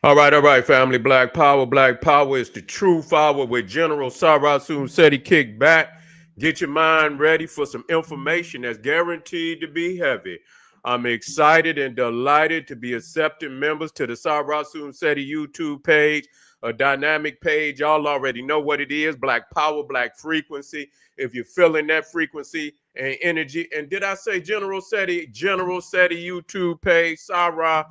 All right, family. Black Power is the true power with General Sarasun Seti kick back. Get your mind ready for some information that's guaranteed to be heavy. I'm excited and delighted to be accepting members to the Sarasun Seti YouTube page, a dynamic page. Y'all already know what it is. Black Power, Black Frequency. If you're feeling that frequency and energy. And did I say General Seti YouTube page, Sarah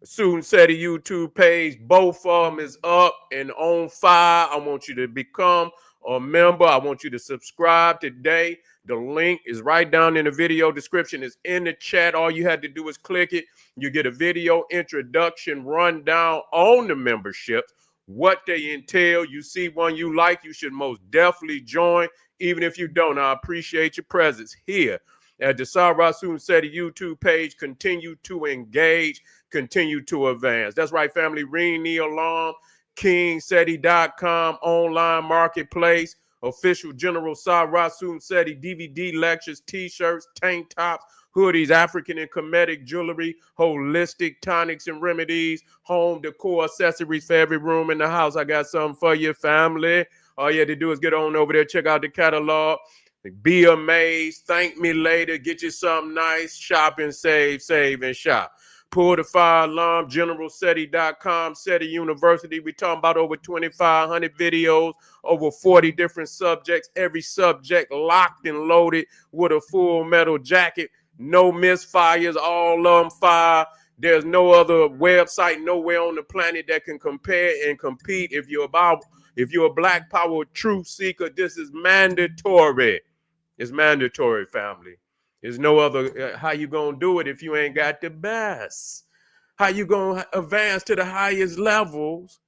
Soon Seti YouTube page. Both of them is up and on fire. I want you to become a member. I want you to subscribe today. The link is right down in the video description. It's in the chat. All you had to do is click it. You get a video introduction rundown on the memberships, what they entail. You see one you like, you should most definitely join. Even if you don't, I appreciate your presence here at the Sarasun Seti YouTube page. Continue to engage, continue to advance. That's right, family. Ring the alarm. KingSeti.com online marketplace. Official General Sarasun Seti DVD lectures, t-shirts, tank tops, hoodies, African and Kemetic jewelry, holistic tonics and remedies, home decor accessories for every room in the house. I got something for your family. All you have to do is get on over there, check out the catalog. Be amazed. Thank me later. Get you something nice. Shop and save and shop. Pull the fire alarm. GeneralSeti.com. Seti University. We talking about over 2,500 videos, over 40 different subjects. Every subject locked and loaded with a full metal jacket. No misfires. All of them fire. There's no other website nowhere on the planet that can compare and compete. If you're a Black Power truth seeker, this is mandatory. It's mandatory, family. There's no other. How you gonna do it if you ain't got the best? How you gonna advance to the highest levels,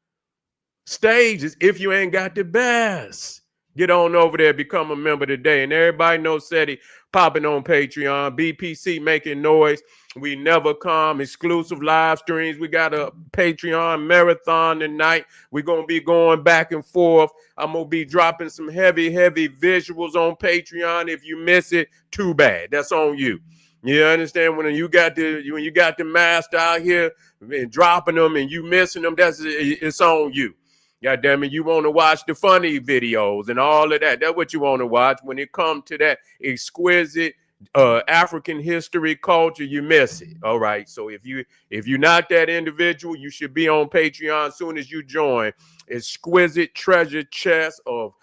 stages, if you ain't got the best? Get on over there, become a member today. And everybody knows Seti popping on Patreon, BPC making noise. We never come. Exclusive live streams. We got a Patreon marathon tonight. We're going to be going back and forth. I'm going to be dropping some heavy visuals on Patreon. If you miss it, too bad. That's on you. You understand? When you got the master out here and dropping them and you missing them, it's on you. God damn it, you want to watch the funny videos and all of that. That's what you want to watch. When it comes to that exquisite African history, culture, you miss it. All right. So if you're not that individual, you should be on Patreon as soon as you join. Exquisite treasure chest of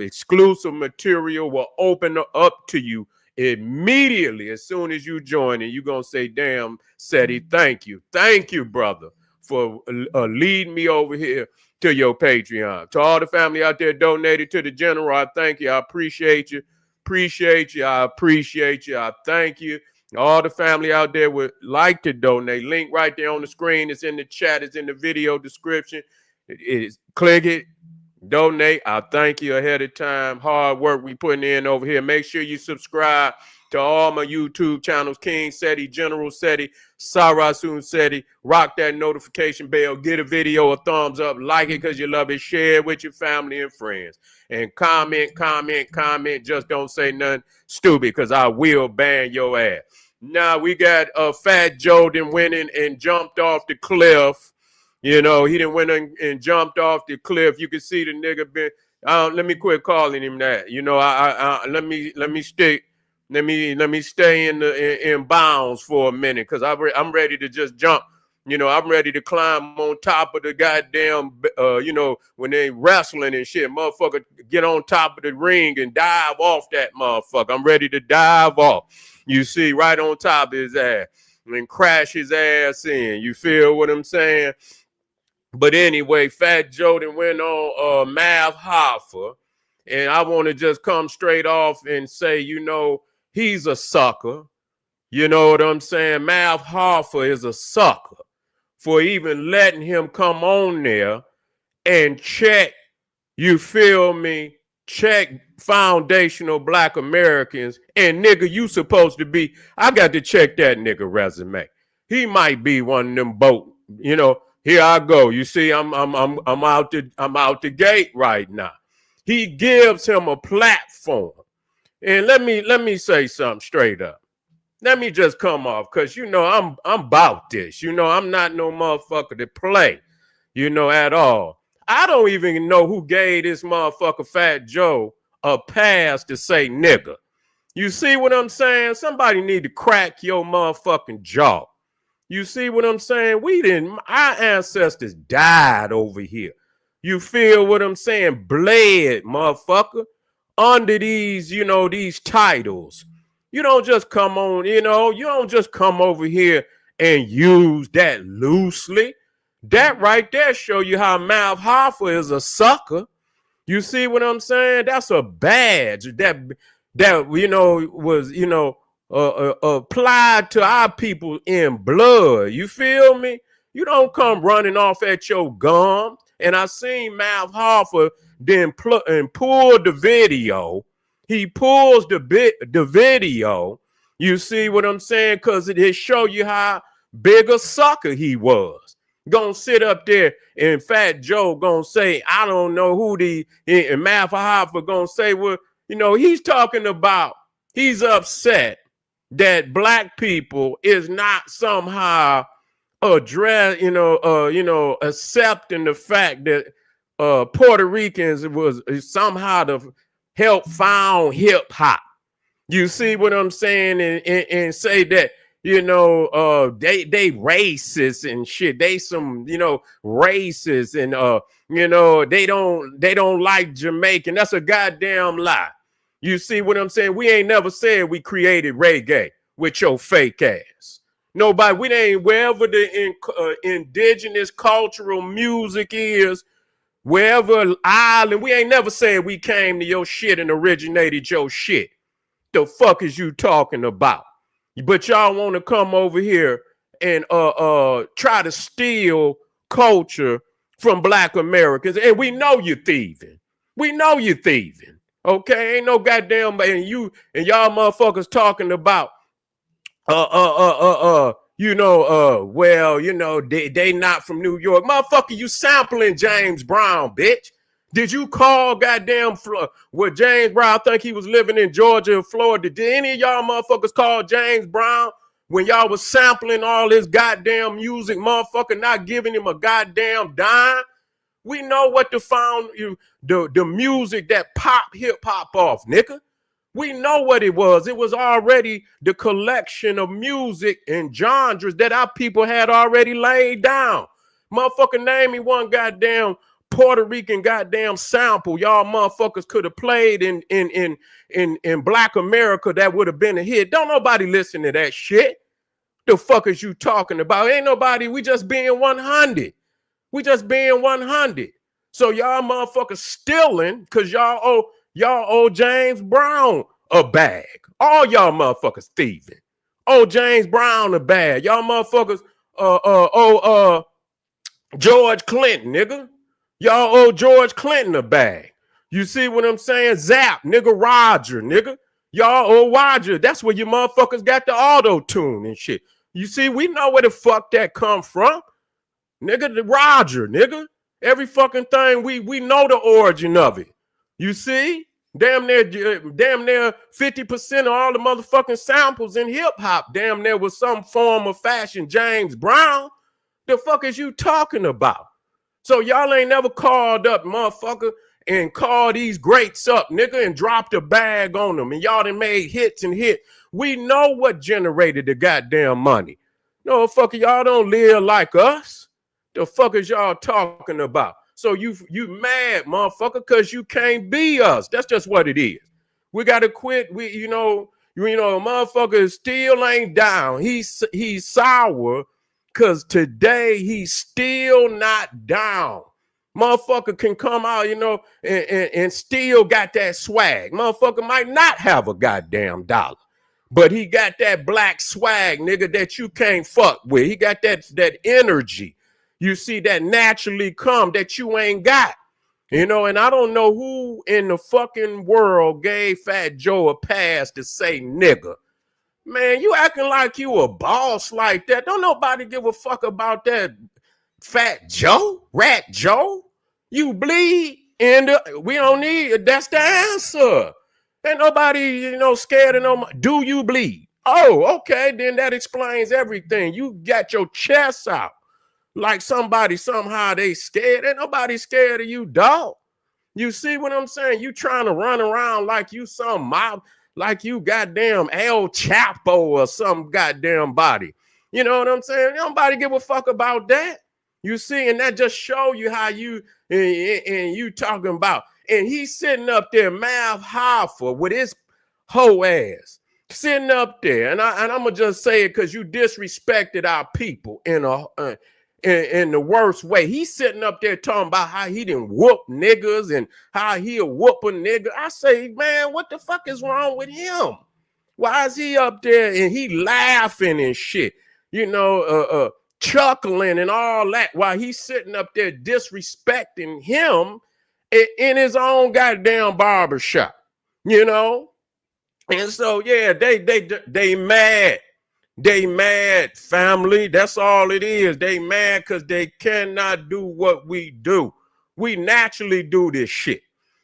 exclusive material will open up to you immediately as soon as you join, and you're gonna say, damn, Seti, thank you, brother, for leading me over here to your Patreon. To all the family out there donated to the general, I thank you. I appreciate you. I appreciate you. I thank you. All the family out there would like to donate. Link right there on the screen. It's in the chat. It's in the video description. It is. Click it. Donate. I thank you ahead of time. Hard work we putting in over here. Make sure you subscribe to all my YouTube channels, King Seti, General Seti, Sarasun Seti. Rock that notification bell. Get a video a thumbs up. Like it because you love it. Share it with your family and friends. And comment. Just don't say nothing stupid because I will ban your ass. Now we got Fat Joe then winning and jumped off the cliff. You know, he didn't went and jumped off the cliff. You can see the nigga been. Let me quit calling him that. You know, let me stay in bounds for a minute because I'm ready to just jump. You know, I'm ready to climb on top of the goddamn. You know, when they wrestling and shit, motherfucker, get on top of the ring and dive off that motherfucker. I'm ready to dive off. You see, right on top of his ass and crash his ass in. You feel what I'm saying? But anyway, Fat Joe then went on Mav Hoffa, and I want to just come straight off and say, you know, he's a sucker. You know what I'm saying? Mav Hoffa is a sucker for even letting him come on there and check, you feel me, check foundational Black Americans. And nigga, you supposed to be, I got to check that nigga resume. He might be one of them boat, you know. Here I go. You see, I'm out the gate right now. He gives him a platform. And let me say something straight up. Let me just come off, because you know I'm about this. You know, I'm not no motherfucker to play. at all. I don't even know who gave this motherfucker Fat Joe a pass to say nigga. You see what I'm saying? Somebody need to crack your motherfucking jaw. You see what I'm saying? Our ancestors died over here. You feel what I'm saying? Bled, motherfucker, under these titles. You don't just come on, you don't just come over here and use that loosely. That right there show you how Mal Hoffa is a sucker. You see what I'm saying? That's a badge that was applied to our people in blood. You feel me? You don't come running off at your gum. And I seen Mal Hoffa then pull the video. He pulls the video. You see what I'm saying? Because it show you how big a sucker he was. Gonna sit up there and Fat Joe gonna say, I don't know who and Mal Hoffa gonna say, well, he's talking about, he's upset that black people is not somehow accepting the fact that Puerto Ricans was somehow to help found hip hop. You see what I'm saying? And say that, they racist and shit. They some, racist and they don't like Jamaican. That's a goddamn lie. You see what I'm saying? We ain't never said we created reggae with your fake ass. Nobody, we ain't wherever the indigenous cultural music is, wherever island, we ain't never said we came to your shit and originated your shit. The fuck is you talking about? But y'all want to come over here and try to steal culture from black Americans. And we know you're thieving. We know you're thieving. Okay? Ain't no goddamn, and y'all motherfuckers talking about they not from New York. Motherfucker, you sampling James Brown, bitch. Did you call goddamn what James Brown think he was living in Georgia and Florida? Did any of y'all motherfuckers call James Brown when y'all was sampling all this goddamn music, motherfucker, not giving him a goddamn dime? We know what the music that pop hip hop off, nigga. We know what it was. It was already the collection of music and genres that our people had already laid down. Motherfucker, name me one goddamn Puerto Rican goddamn sample y'all motherfuckers could have played in Black America that would have been a hit. Don't nobody listen to that shit. The fuck is you talking about? Ain't nobody. We just being 100. We just being 100. So y'all motherfuckers stealing because y'all owe James Brown a bag. All y'all motherfuckers thieving. Owe James Brown a bag. Y'all motherfuckers owe George Clinton, nigga. Y'all owe George Clinton a bag. You see what I'm saying? Zap, nigga, Roger, nigga. Y'all owe Roger. That's where you motherfuckers got the auto-tune and shit. You see, we know where the fuck that come from. Nigga, the Roger, nigga. Every fucking thing, we know the origin of it. You see? Damn near 50% of all the motherfucking samples in hip-hop damn near was some form of fashion James Brown. The fuck is you talking about? So y'all ain't never called up, motherfucker, and called these greats up, nigga, and dropped a bag on them. And y'all done made hits and hit. We know what generated the goddamn money. No, fucker, y'all don't live like us. The fuck is y'all talking about? So you mad, motherfucker, because you can't be us. That's just what it is. We got to quit. Motherfucker still ain't down. He's sour. Because today he's still not down. Motherfucker can come out, and still got that swag. Motherfucker might not have a goddamn dollar, but he got that black swag, nigga, that you can't fuck with. He got that energy. You see, that naturally come that you ain't got. And I don't know who in the fucking world gave Fat Joe a pass to say nigga. Man, you acting like you a boss like that. Don't nobody give a fuck about that Fat Joe, Rat Joe. You bleed, and we don't need. That's the answer. Ain't nobody, scared of no. Do you bleed? Oh, okay. Then that explains everything. You got your chest out. Like somebody somehow they scared. Ain't nobody scared of you, dog. You see what I'm saying? You trying to run around like you some mob, like you goddamn El Chapo or some goddamn body. You know what I'm saying? Nobody give a fuck about that. You see, and that just show you how you and you talking about. And he's sitting up there, Mav Hoffa, with his hoe ass sitting up there, and I'm gonna just say it because you disrespected our people in the worst way. He's sitting up there talking about how he didn't whoop niggas and how he'll whoop a nigga. I say, man, what the fuck is wrong with him? Why is he up there and he laughing and shit? You know, chuckling and all that while he's sitting up there disrespecting him in his own goddamn barbershop, you know? And so, yeah, they mad. They mad, family. That's all it is. They mad because they cannot do what we do. We naturally do this shit.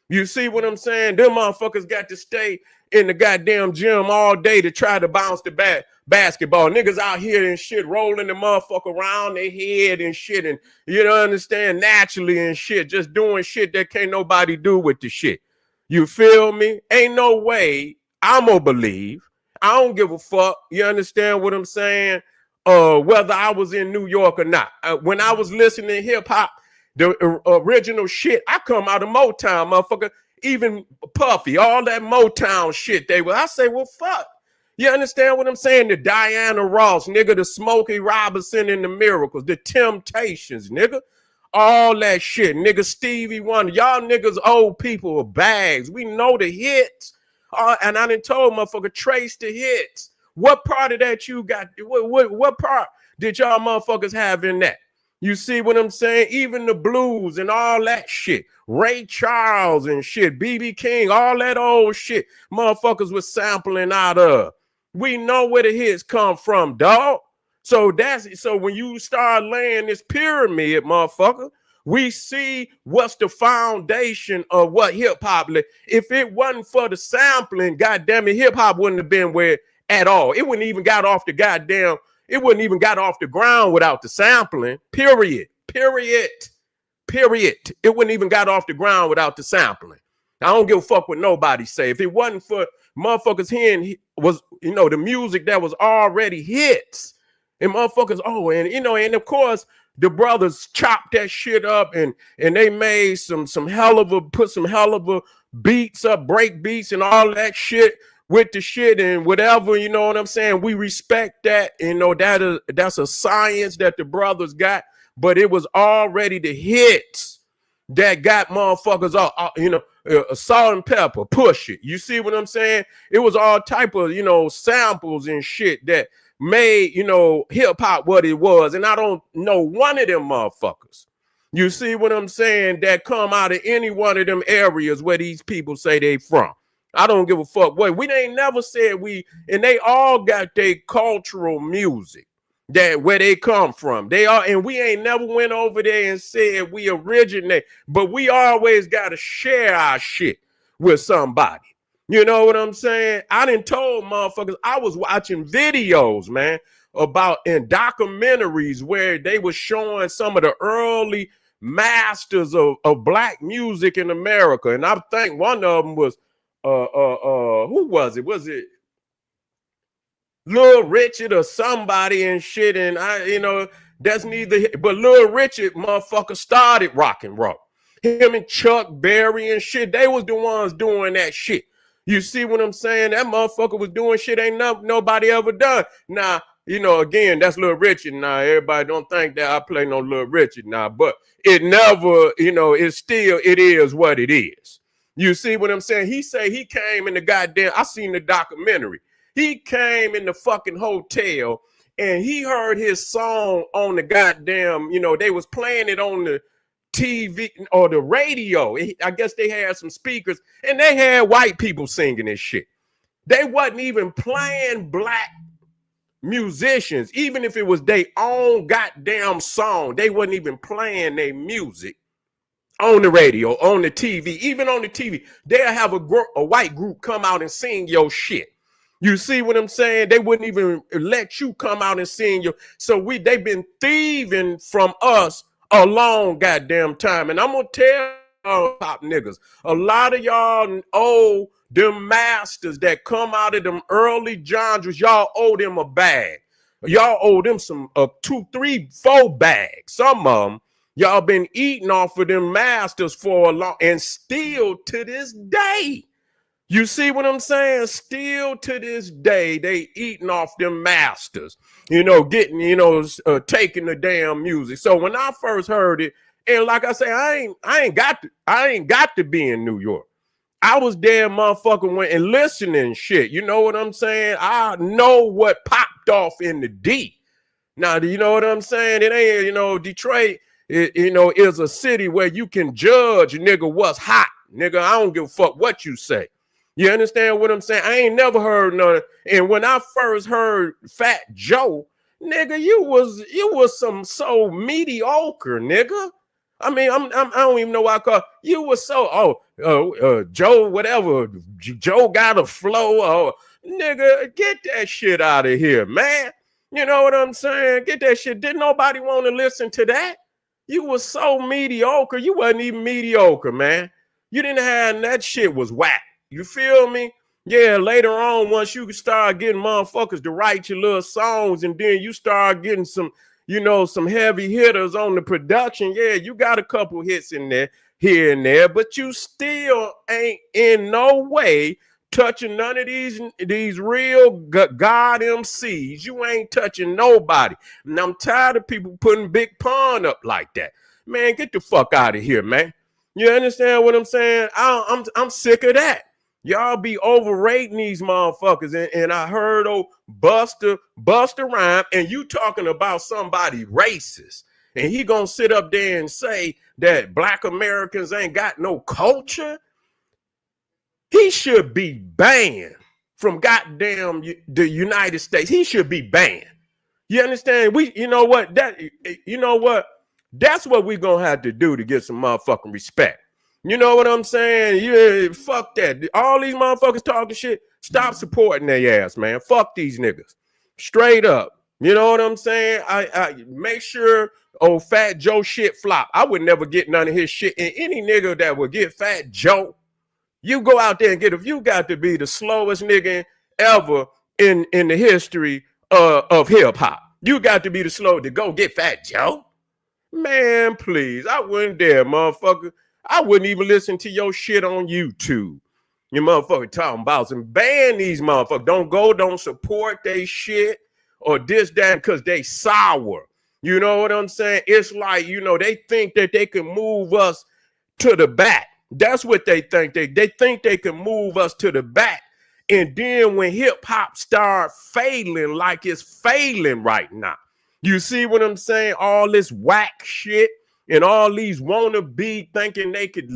You see what I'm saying? Them motherfuckers got to stay in the goddamn gym all day to try to bounce the basketball. Niggas out here and shit, rolling the motherfucker around their head and shit. And you don't understand, naturally and shit, just doing shit that can't nobody do with the shit. You feel me? Ain't no way I'm gonna believe. I don't give a fuck. You understand what I'm saying? Whether I was in New York or not. When I was listening to hip hop, the original shit, I come out of Motown, motherfucker. Even Puffy, all that Motown shit they were. I say, well, fuck. You understand what I'm saying? The Diana Ross, nigga, the Smokey Robinson and the Miracles, the Temptations, nigga. All that shit, nigga. Stevie Wonder. Y'all niggas old people with bags. We know the hits. And I done told motherfucker, trace the hits. What part of that you got? What part did y'all motherfuckers have in that? You see what I'm saying? Even the blues and all that shit. Ray Charles and shit. B.B. King, all that old shit motherfuckers was sampling out of. We know where the hits come from, dog. So when you start laying this pyramid, motherfucker, we see what's the foundation of what hip-hop. If it wasn't for the sampling, goddamn it, hip-hop wouldn't have been where at all. It wouldn't even got off the goddamn, it wouldn't even got off the ground without the sampling. Period. It wouldn't even got off the ground without the sampling. I don't give a fuck what nobody say. If it wasn't for motherfuckers hearing was, you know, the music that was already hits, and motherfuckers, and of course, the brothers chopped that shit up and they made some hell of a beats up, break beats and all that shit with the shit and whatever, you know what I'm saying? We respect that, you know, that's a science that the brothers got, but it was already the hits that got motherfuckers salt and pepper, push it. You see what I'm saying? It was all type of, you know, samples and shit that made, you know, hip hop what it was. And I don't know one of them motherfuckers, you see what I'm saying, that come out of any one of them areas where these people say they from. I don't give a fuck what. We ain't never said and they all got their cultural music that where they come from. They are, and we ain't never went over there and said we originate, but we always got to share our shit with somebody. You know what I'm saying? I done told motherfuckers, I was watching videos, man, about in documentaries where they were showing some of the early masters of black music in America. And I think one of them was, who was it? Was it Lil Richard or somebody and shit? And that's neither, but Lil Richard motherfucker started rock and roll. Him and Chuck Berry and shit, they was the ones doing that shit. You see what I'm saying? That motherfucker was doing shit ain't nobody ever done. Now, you know, again, that's Lil Richard. Now, everybody don't think that I play no Lil Richard now, but it never, you know, it is what it is. You see what I'm saying? He say he came in the goddamn, I seen the documentary. He came in the fucking hotel and he heard his song on the goddamn, you know, they was playing it on the TV or the radio. I guess they had some speakers and they had white people singing this shit. They wasn't even playing black musicians, even if it was their own goddamn song. They wasn't even playing their music on the radio, on the TV. Even on the TV, they'll have a white group come out and sing your shit. You see what I'm saying? They wouldn't even let you come out and sing your. So they've been thieving from us a long goddamn time. And I'm gonna tell y'all top niggas, a lot of y'all owe them masters that come out of them early genres, y'all owe them a bag. Y'all owe them some 2, 3, 4 bags. Some of them, y'all been eating off of them masters for a long, and still to this day. You see what I'm saying? Still to this day, they eating off them masters, getting, taking the damn music. So when I first heard it, and like I say, I ain't got to be in New York. I was there, motherfucker, went and listening shit. You know what I'm saying? I know what popped off in the D. Now, do you know what I'm saying? It ain't, Detroit, is a city where you can judge, nigga, what's hot. Nigga, I don't give a fuck what you say. You understand what I'm saying? I ain't never heard none. And when I first heard Fat Joe, nigga, you was some so mediocre, nigga. I mean, I don't even know why I call you was so Joe, whatever. Joe got a flow. Oh, nigga, get that shit out of here, man. You know what I'm saying? Get that shit. Didn't nobody want to listen to that? You was so mediocre. You wasn't even mediocre, man. You didn't have that shit was whack. You feel me? Yeah, later on, once you start getting motherfuckers to write your little songs, and then you start getting some, some heavy hitters on the production. Yeah, you got a couple hits in there, here and there, but you still ain't in no way touching none of these real God MCs. You ain't touching nobody. And I'm tired of people putting Big Pun up like that. Man, get the fuck out of here, man. You understand what I'm saying? I'm sick of that. Y'all be overrating these motherfuckers. And I heard Buster Rhyme, and you talking about somebody racist. And he gonna sit up there and say that Black Americans ain't got no culture. He should be banned from goddamn the United States. He should be banned. You understand? You know what? That's what we gonna have to do to get some motherfucking respect. You know what I'm saying? Yeah, fuck that. All these motherfuckers talking shit, stop supporting their ass, man. Fuck these niggas. Straight up. You know what I'm saying? I make sure Fat Joe shit flop. I would never get none of his shit. And any nigga that would get Fat Joe, you go out there and get, if you got to be the slowest nigga ever in the history of hip hop, you got to be the slow to go get Fat Joe. Man, please. I wouldn't dare, motherfucker. I wouldn't even listen to your shit on YouTube. You motherfucker talking about some ban these motherfuckers. Don't support they shit or this, that, because they sour. You know what I'm saying? It's like, they think that they can move us to the back. That's what they think. They think they can move us to the back. And then when hip hop start failing like it's failing right now, you see what I'm saying? All this whack shit and all these wannabe thinking they could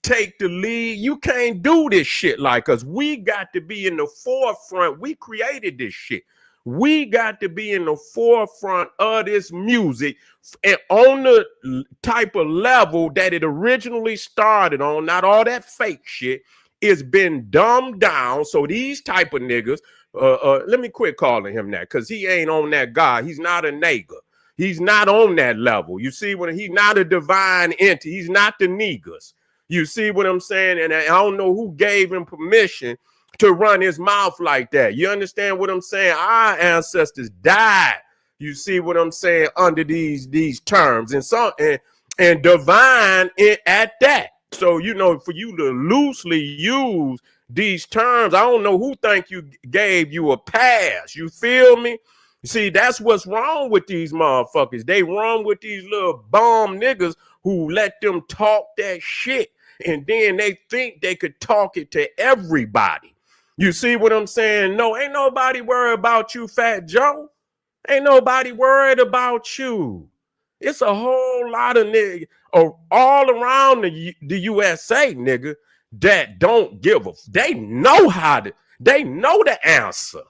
take the lead. You can't do this shit like us. We got to be in the forefront. We created this shit. We got to be in the forefront of this music and on the type of level that it originally started on. Not all that fake shit. It's been dumbed down. So these type of niggas, let me quit calling him that, because he ain't on that guy. He's not a nigga. He's not on that level. You see what he's not a divine entity. He's not the niggas. You see what I'm saying? And I don't know who gave him permission to run his mouth like that. You understand what I'm saying? Our ancestors died. You see what I'm saying? Under these terms and divine at that. So, for you to loosely use these terms, I don't know who think you gave you a pass. You feel me? See, that's what's wrong with these motherfuckers. They wrong with these little bum niggas who let them talk that shit. And then they think they could talk it to everybody. You see what I'm saying? No, ain't nobody worried about you, Fat Joe. Ain't nobody worried about you. It's a whole lot of niggas all around the USA, nigga, that don't give a. They know they know the answer.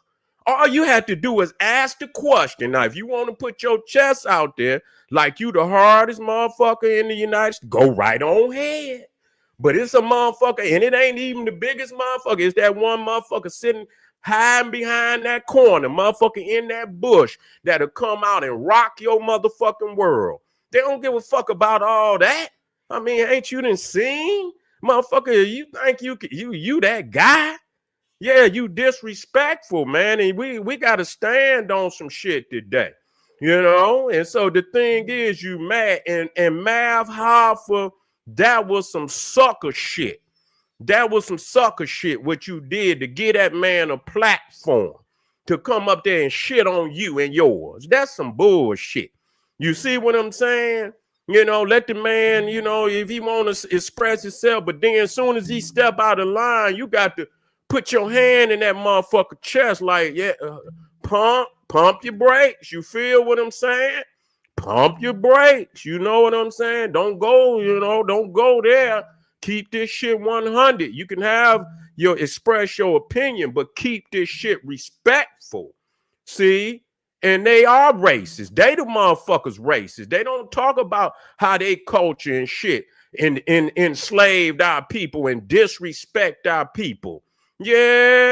All you have to do is ask the question. Now, if you want to put your chest out there like you the hardest motherfucker in the United States, go right on ahead. But it's a motherfucker, and it ain't even the biggest motherfucker. It's that one motherfucker sitting hiding behind that corner, motherfucker, in that bush that'll come out and rock your motherfucking world. They don't give a fuck about all that. I mean, ain't you done seen? Motherfucker, you think you that guy? Yeah, you disrespectful, man. And we gotta stand on some shit today. You know, and so the thing is, you mad and Mav Hoffa, that was some sucker shit. That was some sucker shit what you did to get that man a platform to come up there and shit on you and yours. That's some bullshit. You see what I'm saying? You know, let the man, you know, if he want to express himself, but then as soon as he step out of line, you got to put your hand in that motherfucker chest like, yeah, pump your brakes. You feel what I'm saying? Pump your brakes. You know what I'm saying? Don't go there. Keep this shit 100. You can have express your opinion, but keep this shit respectful. See? And they are racist. They the motherfuckers racist. They don't talk about how they culture and shit and enslaved our people and disrespect our people. Yeah,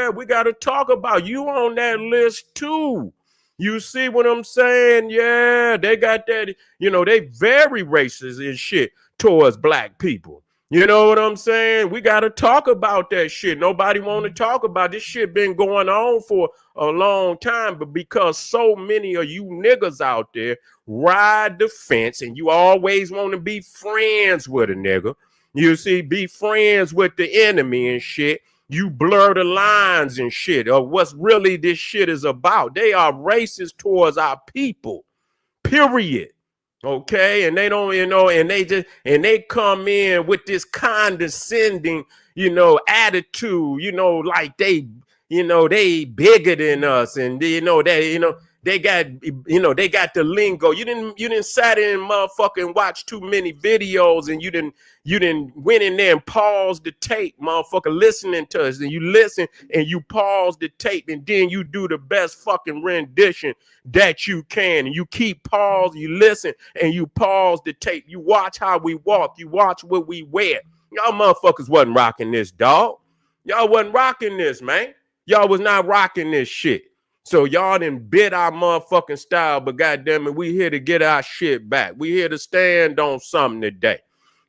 we got to talk about you on that list too. You see what I'm saying? Yeah, they got that, you know, they very racist and shit towards black people. You know what I'm saying? We got to talk about that shit. Nobody want to talk about this shit. Been going on for a long time, but because so many of you niggas out there ride the fence and you always want to be friends with a nigga, you see, be friends with the enemy and shit. You blur the lines and shit of what's really this shit is about. They are racist towards our people, period. Okay, and they don't, you know, and they come in with this condescending, you know, attitude, you know, like they bigger than us, and they got, you know, they got the lingo. You didn't sat in and motherfucking watch too many videos, and you didn't went in there and paused the tape, motherfucker, listening to us, and you listen and you pause the tape, and then you do the best fucking rendition that you can, and you keep pause, you listen, and you pause the tape. You watch how we walk, you watch what we wear. Y'all motherfuckers wasn't rocking this, dog. Y'all wasn't rocking this, man. Y'all was not rocking this shit. So y'all done bit our motherfucking style, but goddamn it, we here to get our shit back. We here to stand on something today.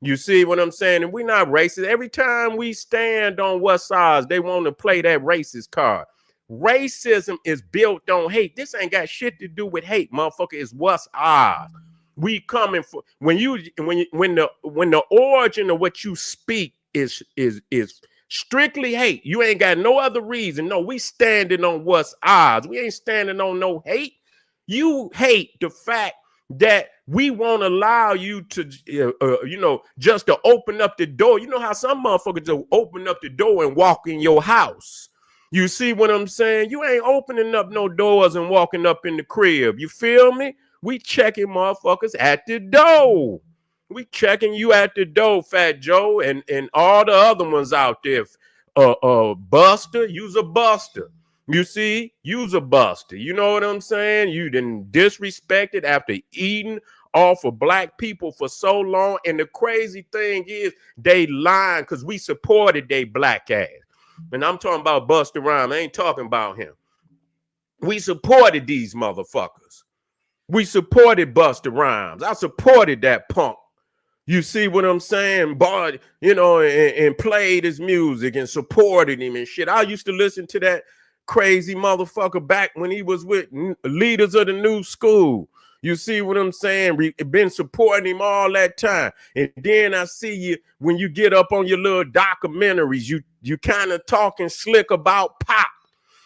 You see what I'm saying? And we not racist. Every time we stand on what sides, they want to play that racist card. Racism is built on hate. This ain't got shit to do with hate, motherfucker. It's what's ours. We coming for when the origin of what you speak is strictly hate. You ain't got no other reason. No, we standing on what's ours. We ain't standing on no hate. You hate the fact that we won't allow you to, you know, just to open up the door. You know how some motherfuckers just open up the door and walk in your house. You see what I'm saying? You ain't opening up no doors and walking up in the crib. You feel me? We checking motherfuckers at the door. We checking you at the door, Fat Joe, and all the other ones out there. Buster, use a buster. You see, use a buster. You know what I'm saying? You done disrespected after eating off of black people for so long. And the crazy thing is they lying because we supported they black ass. And I'm talking about Busta Rhymes. I ain't talking about him. We supported these motherfuckers. We supported Busta Rhymes. I supported that punk. You see what I'm saying? But, you know, and played his music and supported him and shit. I used to listen to that crazy motherfucker back when he was with leaders of the new school. You see what I'm saying? Been supporting him all that time. And then I see you when you get up on your little documentaries, you kind of talking slick about pop.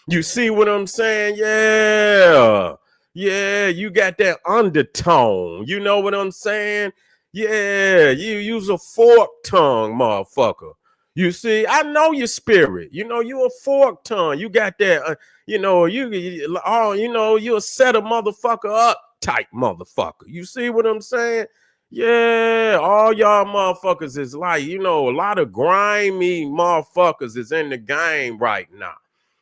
You see what I'm saying? Yeah. Yeah, you got that undertone. You know what I'm saying? Yeah, you use a fork tongue, motherfucker. You see, I know your spirit. You know, you a fork tongue. You got that, you know, you'll set a motherfucker up type motherfucker. You see what I'm saying? Yeah, all y'all motherfuckers is like, you know, a lot of grimy motherfuckers is in the game right now.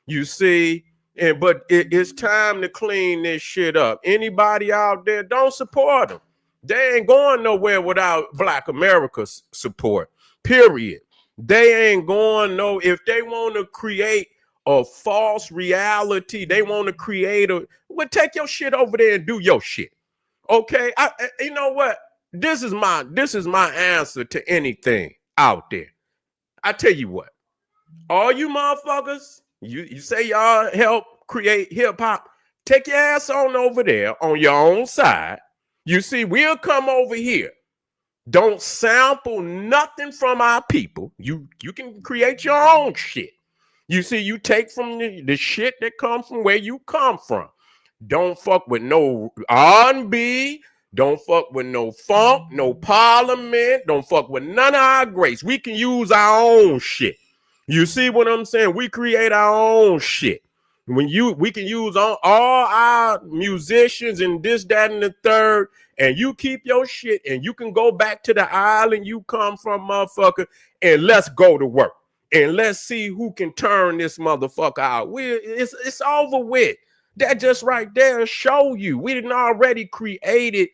You see? But it's time to clean this shit up. Anybody out there, don't support them. They ain't going nowhere without Black America's support, period. They ain't going no, if they want to create a false reality, they want to create well, take your shit over there and do your shit. Okay. You know what? This is my answer to anything out there. I tell you what, all you motherfuckers, you say y'all help create hip hop, take your ass on over there on your own side. You see, we'll come over here. Don't sample nothing from our people. You can create your own shit. You see, you take from the shit that comes from where you come from. Don't fuck with no R&B. Don't fuck with no funk, no parliament. Don't fuck with none of our greats. We can use our own shit. You see what I'm saying? We create our own shit. We can use all our musicians and this, that, and the third, and you keep your shit, and you can go back to the island you come from, motherfucker, and let's go to work. And let's see who can turn this motherfucker out. It's over with. That just right there show you we didn't already created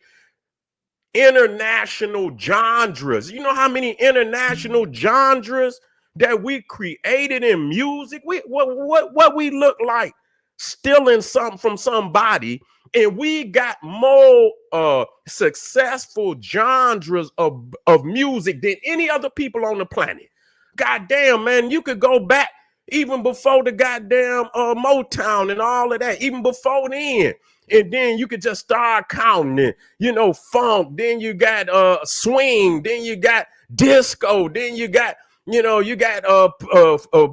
international genres. You know how many international genres that we created in music? What we look like stealing something from somebody, and we got more successful genres of music than any other people on the planet. Goddamn, man, you could go back even before the goddamn Motown and all of that, even before then. And then you could just start counting it, you know, funk, then you got swing, then you got disco, then you got, you know, you got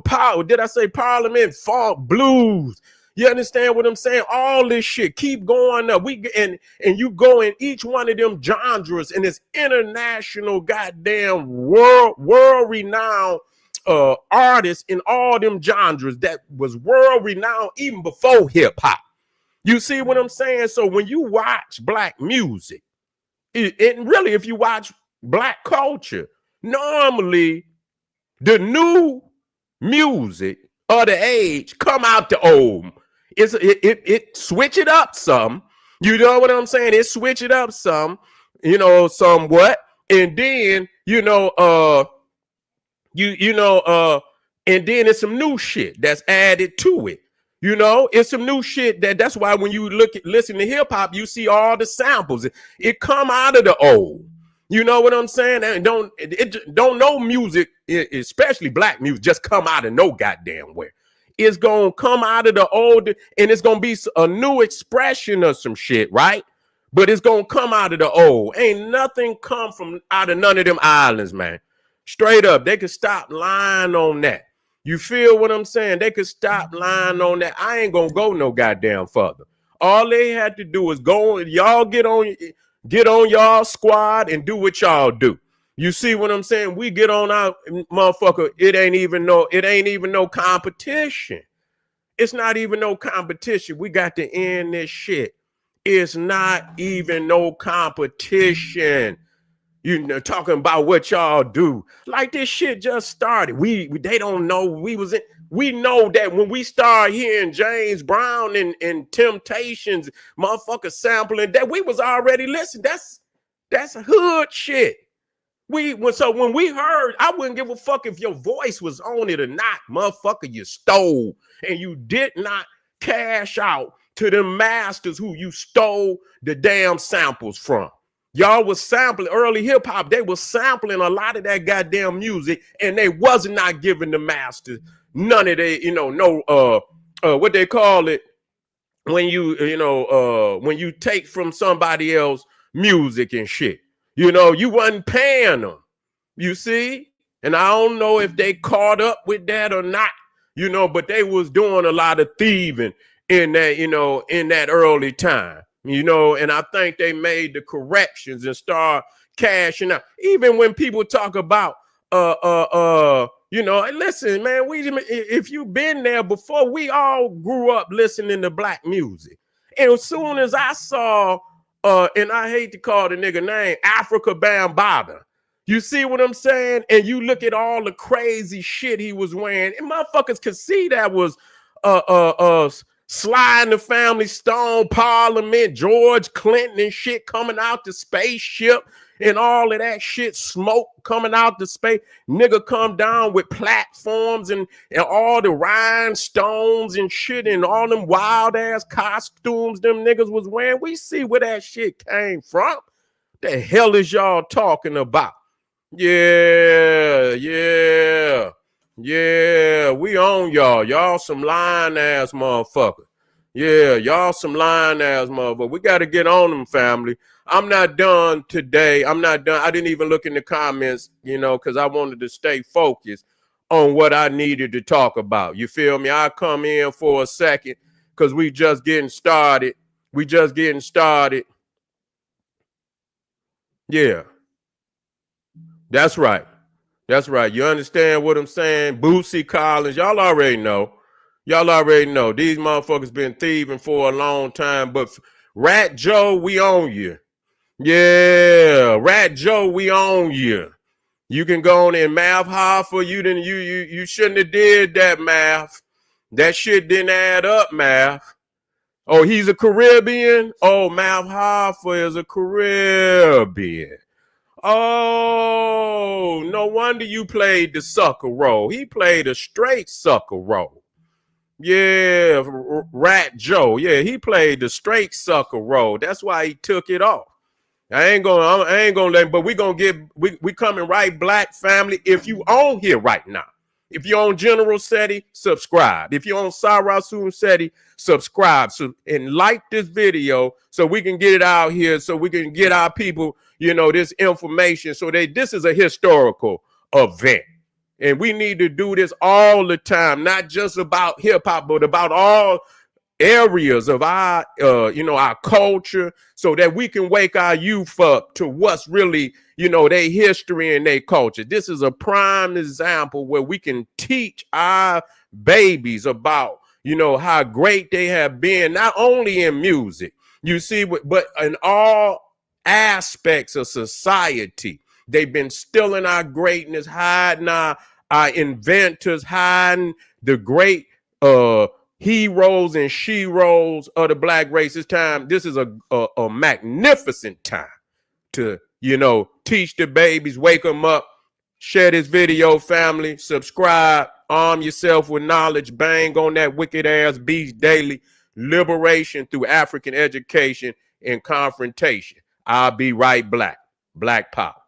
power, did I say parliament, funk, blues. You understand what I'm saying? All this shit keep going up. And you go in each one of them genres, and it's international goddamn world renowned artists in all them genres that was world renowned even before hip hop. You see what I'm saying? So when you watch black music, and really if you watch black culture, normally the new music of the age come out the old. It switch it up some. You know what I'm saying? It switch it up some, you know, somewhat. And then, you know, and then it's some new shit that's added to it. You know, it's some new shit that's why when you listen to hip hop, you see all the samples. It come out of the old. You know what I'm saying? And don't no music, especially black music, just come out of no goddamn where. It's gonna come out of the old, and it's gonna be a new expression of some shit, right? But it's gonna come out of the old. Ain't nothing come from out of none of them islands, man. Straight up, they could stop lying on that. You feel what I'm saying? They could stop lying on that. I ain't gonna go no goddamn further. All they had to do is go. Y'all get on y'all squad and do what y'all do. You see what I'm saying? We get on our motherfucker. It ain't even no competition. It's not even no competition. We got to end this shit. It's not even no competition. You know, talking about what y'all do. Like this shit just started. They don't know we know that when we start hearing James Brown and Temptations, motherfuckers sampling, that we was already listening. That's hood shit. So when we heard, I wouldn't give a fuck if your voice was on it or not, motherfucker. You stole, and you did not cash out to the masters who you stole the damn samples from. Y'all was sampling early hip hop. They was sampling a lot of that goddamn music, and they was not giving the masters none of that, you know, no what they call it when when you take from somebody else music and shit. You know, you wasn't paying them. You see? And I don't know if they caught up with that or not, you know, but they was doing a lot of thieving in that, you know, in that early time. You know, and I think they made the corrections and start cashing out. Even when people talk about, you know, listen, man, if you've been there before, we all grew up listening to black music. And as soon as I saw, and I hate to call the nigga name, Africa Bambaataa, you see what I'm saying? And you look at all the crazy shit he was wearing, and motherfuckers could see that was Sly and the Family Stone, Parliament, George Clinton and shit coming out the spaceship and all of that shit, smoke coming out the space. Nigga come down with platforms and all the rhinestones and shit and all them wild ass costumes them niggas was wearing. We see where that shit came from. The hell is y'all talking about? Yeah, we on y'all. Y'all some lying ass motherfucker. Yeah, y'all some lying ass motherfucker. We got to get on them, family. I'm not done today. I'm not done. I didn't even look in the comments, you know, because I wanted to stay focused on what I needed to talk about. You feel me? I come in for a second because we just getting started. We just getting started. Yeah, that's right. That's right. You understand what I'm saying? Bootsy Collins, y'all already know. Y'all already know. These motherfuckers been thieving for a long time. But Rat Joe, we own you. Yeah, Rat Joe, we own you. You can go on and math hard for you. You shouldn't have did that math. That shit didn't add up, math. Oh, he's a Caribbean? Oh, Math Hoffa is a Caribbean. Oh, no wonder you played the sucker role. He played a straight sucker role. Yeah, Rat Joe. Yeah, he played the straight sucker role. That's why he took it off. I ain't gonna let, but we coming right, Black family. If you on here right now, if you're on General Seti, subscribe. If you're on Sarasun Seti, subscribe. So, and like this video so we can get it out here, so we can get our people, you know, this information. So this is a historical event. And we need to do this all the time, not just about hip hop, but about all areas of our our culture, so that we can wake our youth up to what's really, their history and their culture. This is a prime example where we can teach our babies about, how great they have been, not only in music, you see, but in all aspects of society. They've been stealing our greatness, hiding our inventors, hiding the great heroes and sheroes of the Black race. This is a magnificent time to, teach the babies, wake them up. Share this video, family. Subscribe. Arm yourself with knowledge. Bang on that wicked ass beast daily. Liberation through African education and confrontation. I'll be right, Black. Black power.